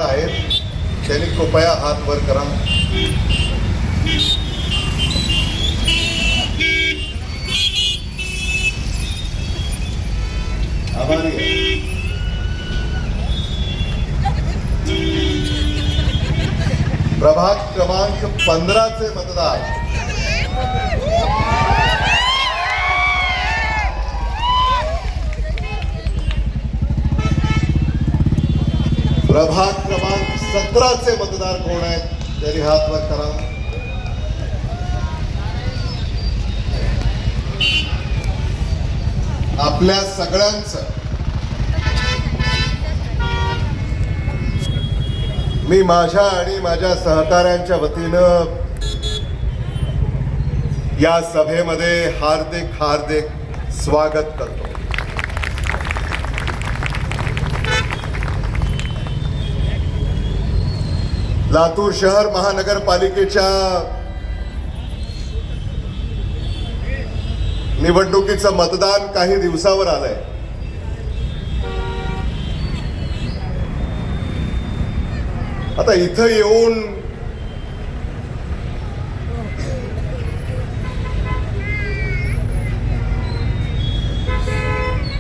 आहेत त्यांनी कृपया हात वर करा. आभारी आहे. प्रभाग क्रमांक 15 चे मतदार प्रभाग क्रमांक 17 चे मतदार कोण आहेत तरी हात वर करा. आपल्या सगळ्यांचं मी माझ्या आणि माझ्या सहकाऱ्यांच्या वतीनं या सभेमध्ये हार्दिक हार्दिक स्वागत करतो. लातूर शहर महानगरपालिकेच्या निवडणुकीचं मतदान काही दिवसावर आलंय. आता इथं येऊन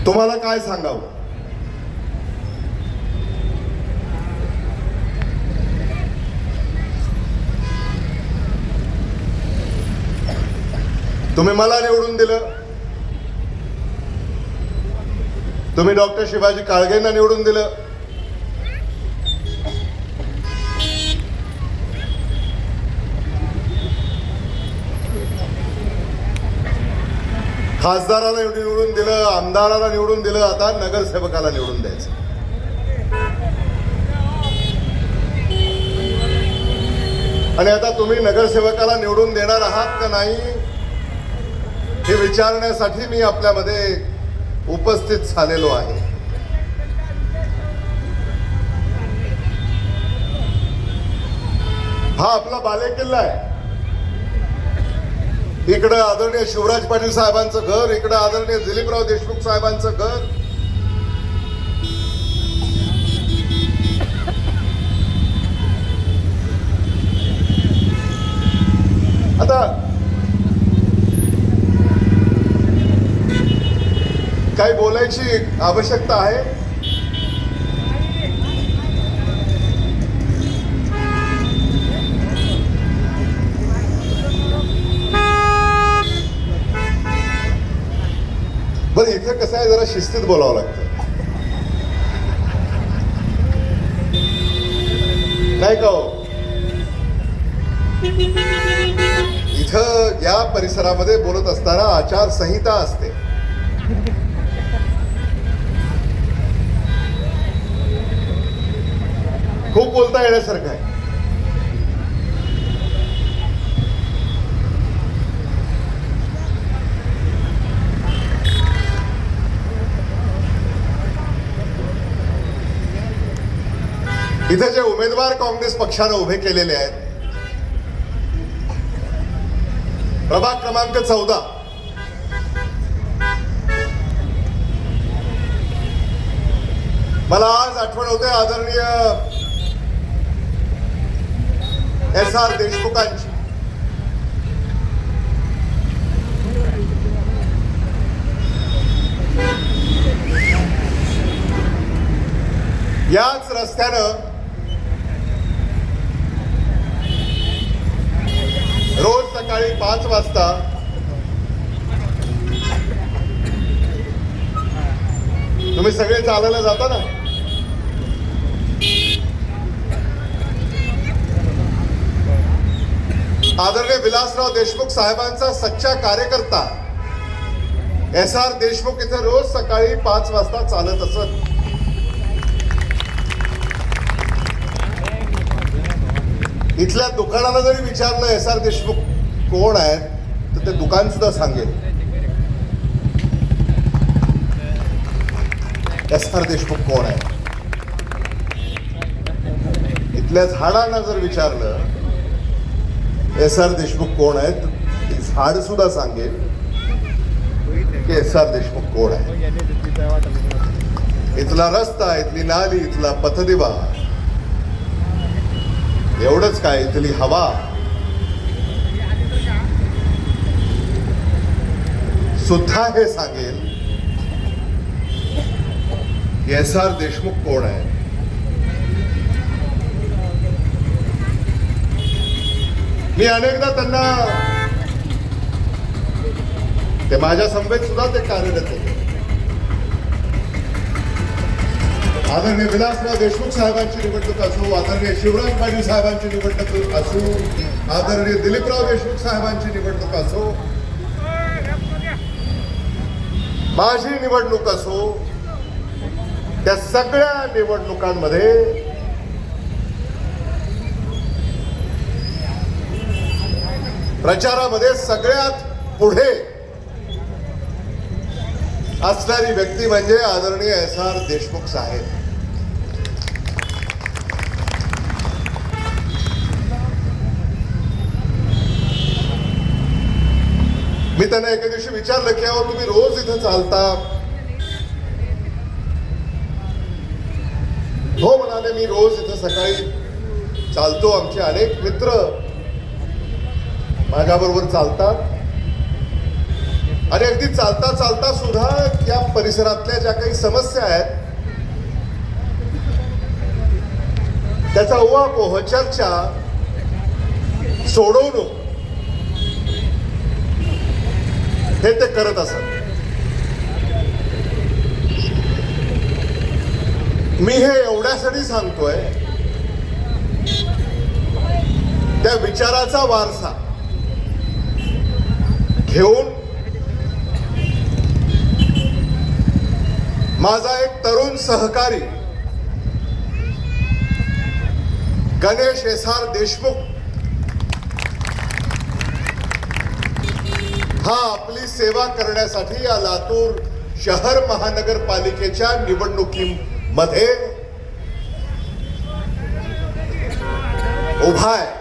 तुम्हाला काय सांगावं. तुम्ही मला निवडून दिलं, तुम्ही डॉक्टर शिवाजी काळगेंना निवडून दिलं, खासदाराला निवडून दिलं, आमदाराला निवडून दिलं, आता नगरसेवकाला निवडून द्यायचं. आणि आता तुम्ही नगरसेवकाला निवडून देणार आहात का नाही हे विचारण्यासाठी मी आपल्यामध्ये उपस्थित झालेलो आहे. हा आपला बालेकिल्ला आहे. इकडं आदरणीय शिवराज पाटील साहेबांचं घर, इकडं आदरणीय दिलीपराव देशमुख साहेबांचं घर, आता काही बोलायची आवश्यकता आहे. बरं, इथं कसं आहे, जरा शिस्तीत बोलावं लागतं नाही का हो. इथं या परिसरामध्ये बोलत असताना आचारसंहिता असते. खूप बोलता येण्यासारखं आहे. इथे जे उमेदवार काँग्रेस पक्षाने उभे केलेले आहेत, प्रभाग क्रमांक 14 मला आज आठवण होते आदरणीय SR देशमुखांची. याच रस्त्यानं रोज सकाळी 5 वाजता तुम्ही सगळे चालायला जाता ना, आदरणीय विलासराव देशमुख साहेबांचा सच्चा कार्यकर्ता SR देशमुख इथे रोज सकाळी 5 वाजता चालत असत. इथल्या दुकानाला जरी विचारलं SR देशमुख कोण आहेत तर ते दुकान सुद्धा सांगेल SR देशमुख कोण आहे. इथल्या झाडांना जर विचारलं SR देशमुख कोण आहेत, ते झाड सुद्धा सांगेल की SR देशमुख कोण आहे. इथला रस्ता, इथली नाली, इथला पथदिवा एवढंच काय, इथली हवा सुद्धा हे सांगेल की एस.आर. देशमुख कोण आहे. मी अनेकदा त्यांना, ते माझ्या समवेत सुद्धा ते कार्यरत होते, आदरणीय विलासराव देशमुख साहेबांची निवडणूक असो, आदरणीय शिवराज पाटील साहेबांची निवडणूक असो, आदरणीय दिलीपराव देशमुख साहेबांची निवडणूक असो, माझी निवडणूक असो, त्या सगळ्या निवडणुकांमध्ये प्रचारामध्ये सगळ्यात पुढे असणारी व्यक्ती म्हणजे आदरणीय एस.आर. देशमुख साहेब. मी त्यांना एके दिवशी विचारलं की अहो तुम्ही रोज इथं चालता. हो म्हणाले, मी रोज इथं सकाळी चालतो, आमचे अनेक मित्र माझ्याबरोबर चालतात आणि अगदी चालता चालता सुद्धा त्या परिसरातल्या ज्या काही समस्या आहेत त्याचा उहापोह, चर्चा, सोडवणूक हे ते करत असत. मी हे एवढ्यासाठी सांगतोय, त्या विचाराचा वारसा घेऊन माझा एक तरुण सहकारी गणेश एस.आर. देशमुख हा आपली सेवा करण्यासाठी या लातूर शहर महानगरपालिकेच्या निवडणुकीमध्ये उभा आहे.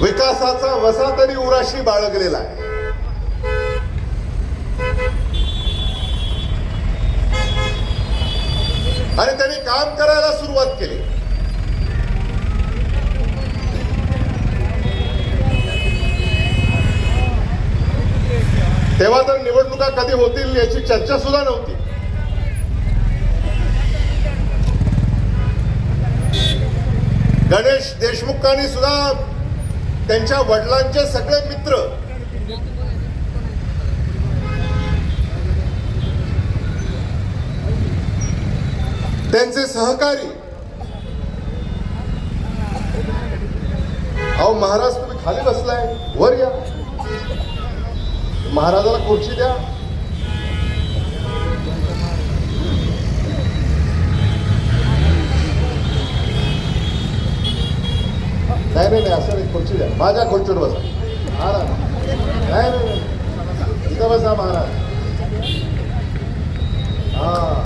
विकासाचा वसा तरी उराशी बाळगलेला आहे. आणि त्यांनी काम करायला सुरुवात केली. तेव्हा तर निवडणुका कधी होतील याची चर्चा सुद्धा नव्हती. गणेश देशमुखांनी सुद्धा त्यांच्या वडिलांचे सगळे मित्र त्यांचे सहकारी, अहो महाराज तुम्ही खाली बसलाय, वर या, महाराजाला खुर्ची द्या. नाही नाही नाही, असं नाही, खुर्ची द्या, माझ्या खुर्चीवर बसा महाराज. नाही नाही, इथं बसा महाराज. हा,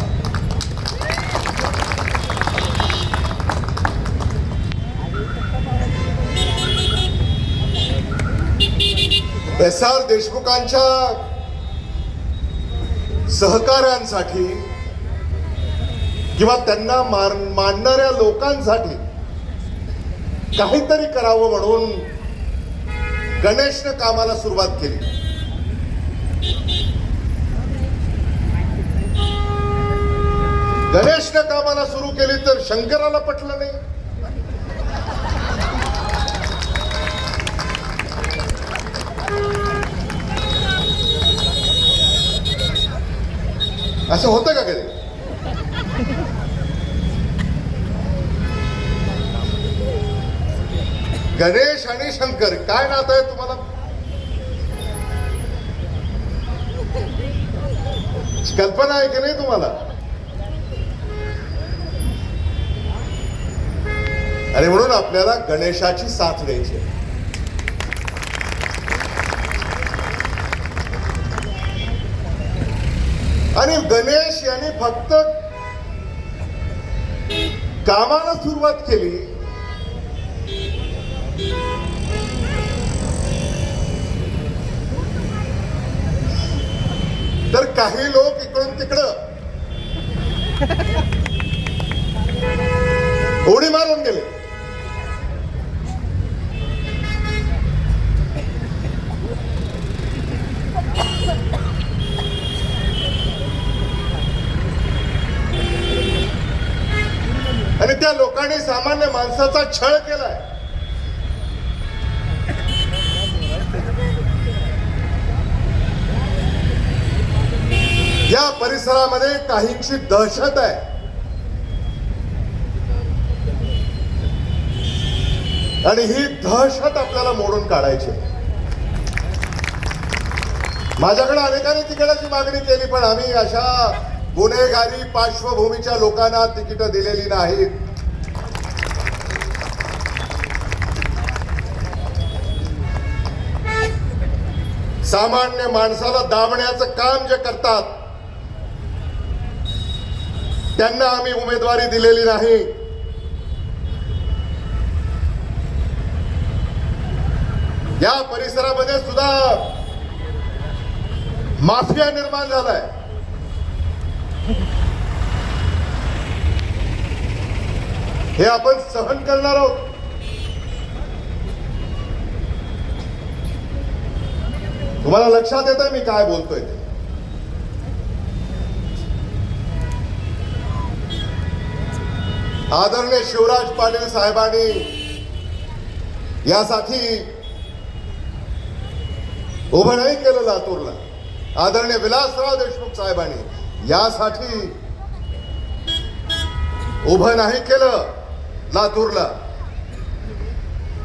एस.आर. देशमुखांच्या सहकाऱ्यांसाठी किंवा त्यांना मानणाऱ्या लोकांसाठी काहीतरी करावं म्हणून गणेशने कामाला सुरुवात केली. गणेशने कामाला सुरू केली तर शंकराला पटलं नाही. असं होतं का कधी? गणेश आणि शंकर काय नातं आहे तुम्हाला? कल्पना आहे की नाही तुम्हाला? आणि म्हणून आपल्याला गणेशाची साथ द्यायची. आणि गणेश यांनी फक्त कामाला सुरुवात केली तर काही लोक इकडून तिकडं उडी मारून गेले. आणि त्या लोकांनी सामान्य माणसाचा छळ केलाय. या परिसरामध्ये काहींची दहशत आहे. आणि ही दहशत आपल्याला मोडून काढायची. माझ्याकडे अनेकांनी तिकिटाची मागणी केली, पण आम्ही अशा गुन्हेगारी पार्श्वभूमीच्या लोकांना तिकीट दिलेली नाहीत. सामान्य माणसाला दाबण्याचं काम जे करतात त्यांना आम्ही उमेदवारी दिलेली नाही. या परिसरामध्ये सुद्धा माफिया निर्माण झालाय. हे आपण सहन करणार आहोत. तुम्हाला लक्षात येतंय मी काय बोलतोय ते? आदरणीय शिवराज पाटील साहेबांनी यासाठी उभं नाही केलं लातूरला. आदरणीय विलासराव देशमुख साहेबांनी यासाठी उभं नाही केलं लातूरला.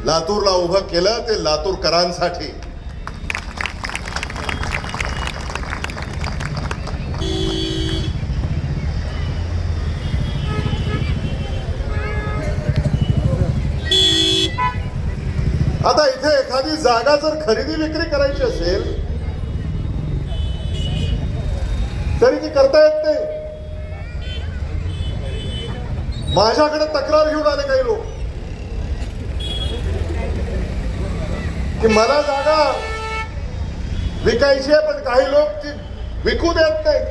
लातूरला उभं केलं ते लातूरकरांसाठी. आता इथे एखादी जागा जर खरेदी विक्री करायची असेल तरी ती करता येत नाही. माझ्याकडे तक्रार घेऊन आले काही लोक की मला जागा विकायची आहे, पण काही लोक ती विकू देत नाही.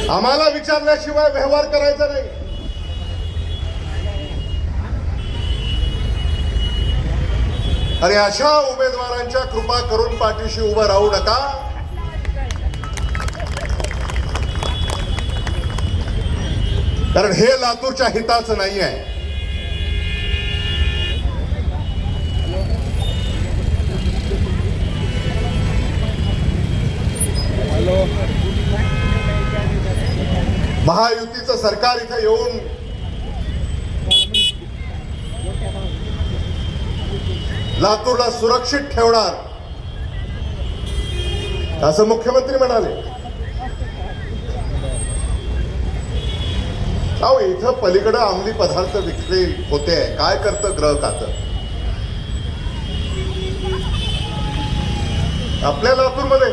आम्हाला विचारल्याशिवाय व्यवहार करायचा नाही. आणि अशा उमेदवारांच्या कृपा करून पाठीशी उभं राहू नका. कारण हे लातूरच्या हिताचं नाही आहे. महायुतीचं सरकार इथे येऊन लातूरला सुरक्षित ठेवणार असं मुख्यमंत्री म्हणाले. अहो इथं पलीकडे अंमली पदार्थ विक्री होते. काय करतं गृह खातं? आपल्या लातूरमध्ये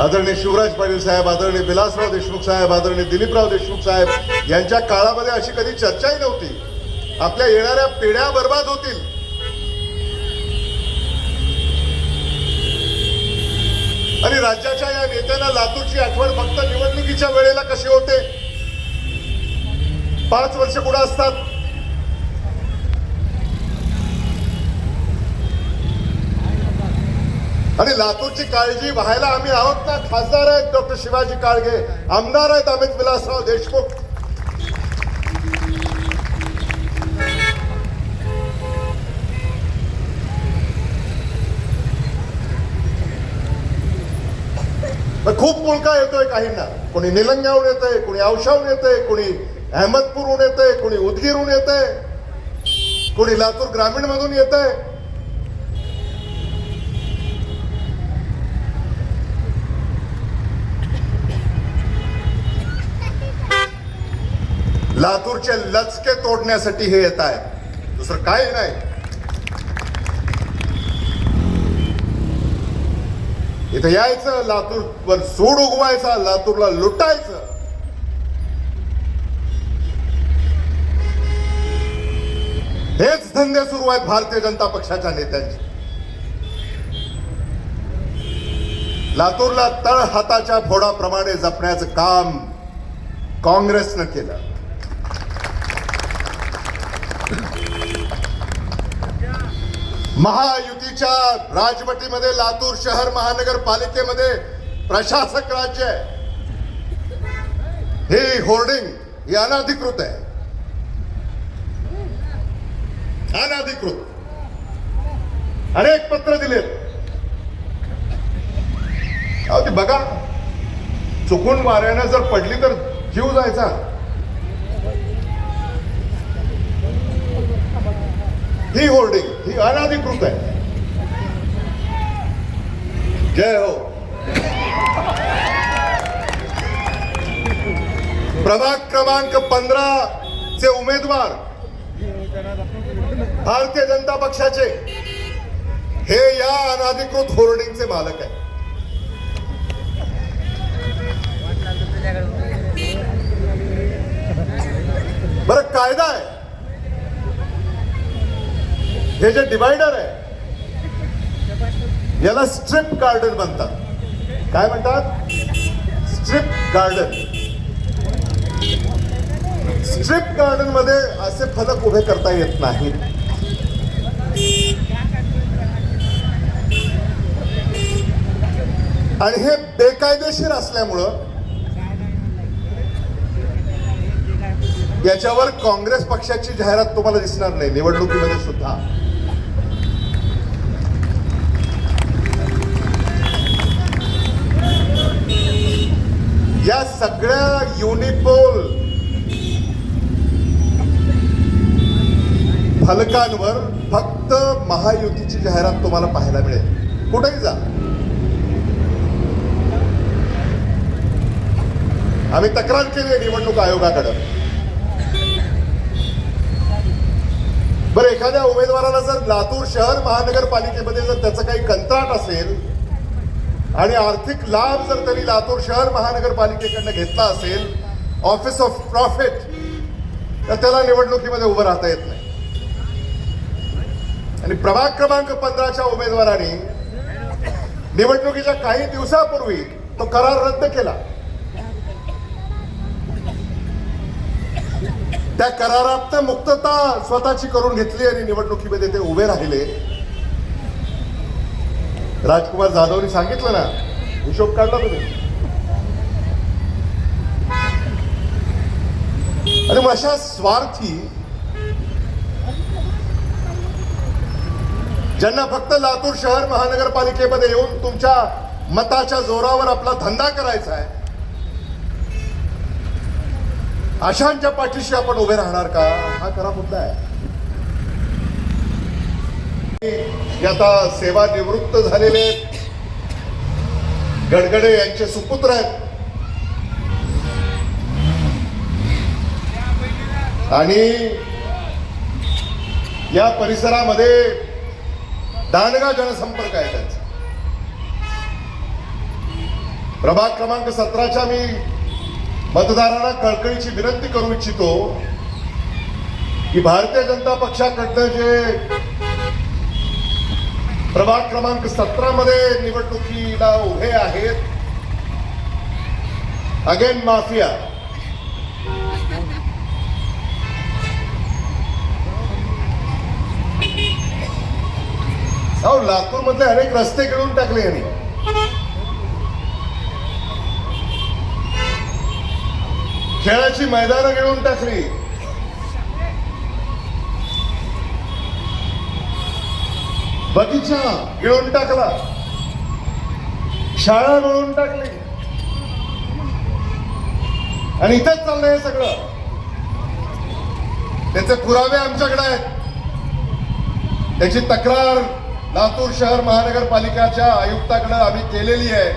आदरणीय शिवराज पाटील साहेब, आदरणीय विलासराव देशमुख साहेब, आदरणीय दिलीपराव देशमुख साहेब यांच्या काळामध्ये अशी कधी चर्चाही नव्हती. आपल्या येणाऱ्या पिढ्या बर्बाद होतील. आणि राज्याच्या या नेत्यांना लातूरची आठवण फक्त निवडणुकीच्या वेळेला कशी होते? 5 वर्ष कुठं असतात? आणि लातूरची काळजी व्हायला आम्ही आहोत ना. खासदार आहेत डॉक्टर शिवाजी काळगे, आमदार आहेत अमित विलासराव देशमुख. खूप मुलगा येतोय काहींना. कोणी निलंग्याहून येतंय, कोणी औशाहून येतंय, कोणी अहमदपूरहून येतंय, कोणी उदगीरहून येतंय, कोणी लातूर ग्रामीण मधून येतंय. लातूरचे लचके तोडण्यासाठी हे येत आहे, दुसरं काही नाही. इथं यायचं, लातूरवर सूड उगवायचा, लातूरला लुटायचं. हेच धंदे सुरू आहेत भारतीय जनता पक्षाच्या नेत्यांचे. लातूरला तळ हाताच्या फोडाप्रमाणे जपण्याचं काम काँग्रेसनं केलं. महायुतीच्या राजवटीमध्ये लातूर शहर महानगरपालिकेमध्ये प्रशासक राज्य आहे. हे होर्डिंग हे अनधिकृत आहे, अनधिकृत. अनेक पत्र दिलेत. अहो ती बघा, चुकून वाऱ्यानं जर पडली तर जीव जायचा. ही होर्डिंग ही अनधिकृत आहे. जय हो. प्रभाग क्रमांक 15 चे उमेदवार भारतीय जनता पक्षाचे हे या अनधिकृत होर्डिंगचे मालक आहे. बरं, कायदा आहे. हे जे डिवायडर आहे याला स्ट्रिप गार्डन म्हणतात. काय म्हणतात? Strip garden. स्ट्रिप गार्डन मध्ये असे फलक उभे करता येत नाहीत. आणि हे बेकायदेशीर असल्यामुळं याच्यावर काँग्रेस पक्षाची जाहिरात तुम्हाला दिसणार नाही निवडणुकीमध्ये सुद्धा. या सगळ्या युनिपोल फलकांवर फक्त महायुतीची जाहिरात तुम्हाला पाहायला मिळेल. कुठेही जा. आम्ही तक्रार केली आहे निवडणूक आयोगाकडे. बरं, एखाद्या उमेदवाराला जर लातूर शहर महानगरपालिकेमध्ये जर त्याचं काही कंत्राट असेल आणि आर्थिक लाभ जर त्यांनी लातूर शहर महानगरपालिकेकडनं घेतला असेल, ऑफिस ऑफ प्रॉफिट, तर त्याला निवडणुकीमध्ये उभं राहता येत नाही. आणि प्रभाग क्रमांक 15च्या उमेदवारांनी निवडणुकीच्या काही दिवसापूर्वी तो करार रद्द केला. त्या करारात मुक्तता स्वतःची करून घेतली आणि निवडणुकीमध्ये ते उभे राहिले. राजकुमार जाधवनी सांगितलं ना, हिशोब काढला तुम्ही. आणि मग अशा स्वार्थी ज्यांना फक्त लातूर शहर महानगरपालिकेमध्ये येऊन तुमच्या मताच्या जोरावर आपला धंदा करायचा आहे, अशांच्या पाठीशी आपण उभे राहणार का? हा खरा मुद्दा आहे. आता सेवानिवृत्त झालेले गडगडे यांचे सुपुत्र आहेत आणि या परिसरामध्ये दांडगा जनसंपर्क आहे त्यांचा. प्रभाग क्रमांक 17च्या मी मतदारांना कळकळीची विनंती करू इच्छितो की भारतीय जनता पक्षाकडनं जे प्रभाग क्रमांक 17 मध्ये निवडणुकीला उभे आहेत, अगेन माफिया, अहो लातूर मधले अनेक रस्ते गिळून टाकले यांनी. खेळाची मैदानं गिळून टाकली. बगीचा गिळून टाकला. शाळा मिळून टाकली. आणि इथेच चाललंय हे सगळं. त्याचे पुरावे आमच्याकडे आहेत. त्याची तक्रार लातूर शहर महानगरपालिकेच्या आयुक्ताकडे आम्ही केलेली आहे.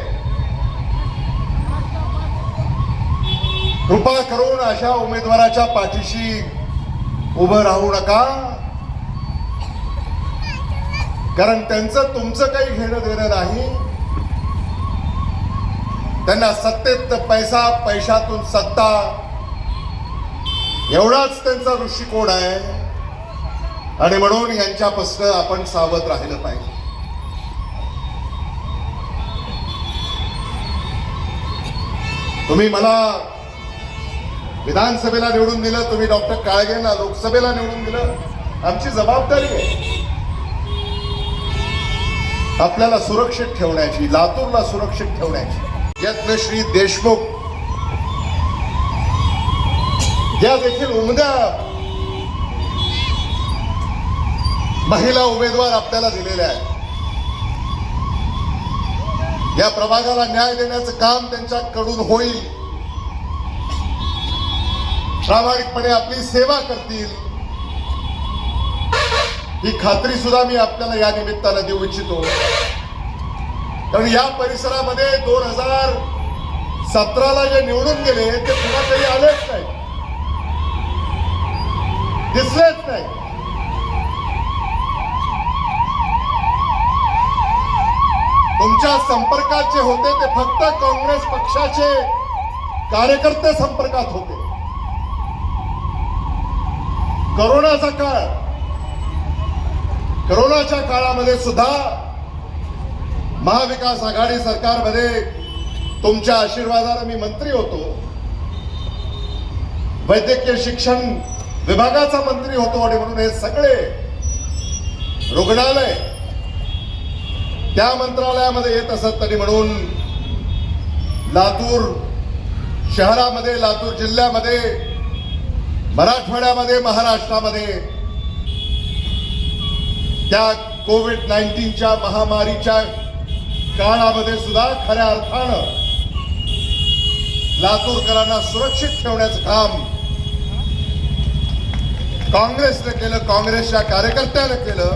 कृपा करून अशा उमेदवाराच्या पाठीशी उभं राहू नका, कारण त्यांचं तुमचं काही घेणं देणं नाही. त्यांना सत्तेत पैसा, पैशातून सत्ता, एवढाच त्यांचा दृष्टिकोन आहे. आणि म्हणून यांच्यापासून आपण सावध राहिलं पाहिजे. तुम्ही मला विधानसभेला निवडून दिलं, तुम्ही डॉक्टर काळगेंना लोकसभेला निवडून दिलं. आमची जबाबदारी आहे आपल्याला सुरक्षित ठेवण्याची, लातूरला सुरक्षित ठेवण्याची. यत्नश्री देशमुख या देखील उमद्या महिला उमेदवार आपल्याला दिलेल्या आहेत. या प्रभागाला न्याय देण्याचं काम त्यांच्याकडून होईल. प्रामाणिकपणे आपली सेवा करतील ही खात्री सुद्धा मी आपल्याला या निमित्तानं देऊ इच्छितो. कारण या परिसरामध्ये 2017ला जे निवडून गेले ते पुन्हा काही आलेच नाही, दिसलेच नाही. तुमच्या संपर्कात जे होते ते फक्त काँग्रेस पक्षाचे कार्यकर्ते संपर्कात होते. कोरोनाच्या काळामध्ये सुद्धा महाविकास आघाडी सरकारमध्ये तुमच्या आशीर्वादाने मी मंत्री होतो, वैद्यकीय शिक्षण विभागाचा मंत्री होतो. आणि म्हणून हे सगळे रुग्णालय त्या मंत्रालयामध्ये येत असत. आणि म्हणून लातूर शहरामध्ये, लातूर जिल्ह्यामध्ये, मराठवाड्यामध्ये, महाराष्ट्रामध्ये त्या कोविड-19च्या महामारीच्या काळामध्ये सुद्धा खऱ्या अर्थानं लातूरकरांना सुरक्षित ठेवण्याचं काम काँग्रेसने केलं, काँग्रेसच्या कार्यकर्त्याने केलं.